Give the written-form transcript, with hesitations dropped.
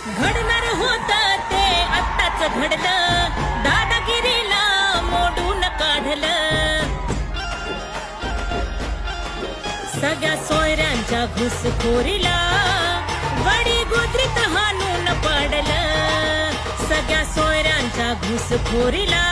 घडणार होत ते आत्ताच घडलं, दादागिरीला मोडून काढलं. सगळ्या सोयऱ्यांच्या घुसखोरीला वडी गुजरीत हाणून पाडलं. सगळ्या सोयऱ्यांच्या घुसखोरीला